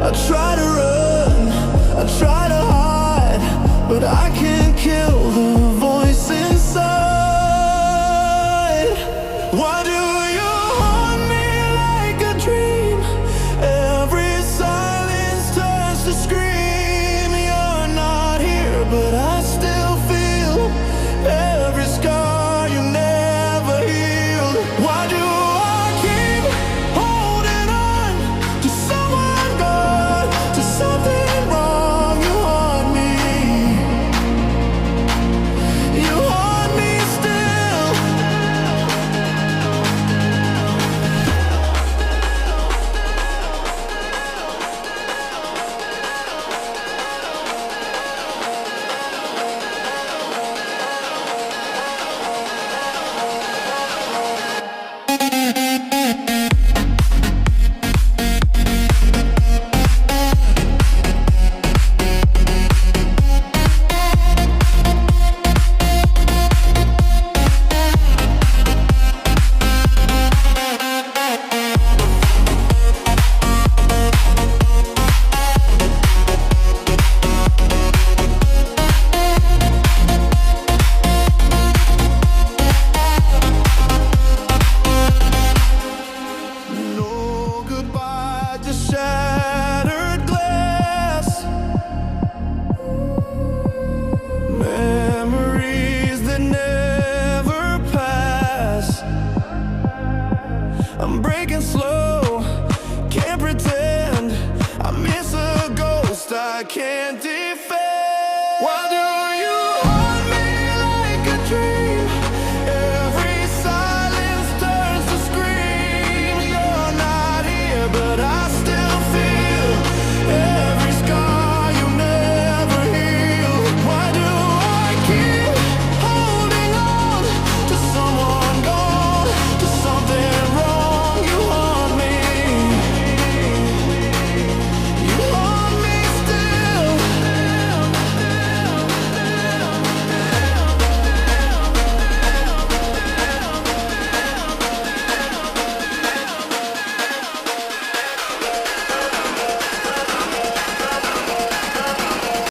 I try to run, I try to hide, but I can't kill the voice inside. Why do you haunt me like a dream? Every silence turns to scream. You're not here, but I still feel every scar you never healed. Why do I keep holding on to someone gone, to something wrong? You haunt me, you haunt me still. No goodbye, just shattered glass. Memories that never pass. I'm breaking slow, can't pretend. I miss a ghost I can't defend. Why do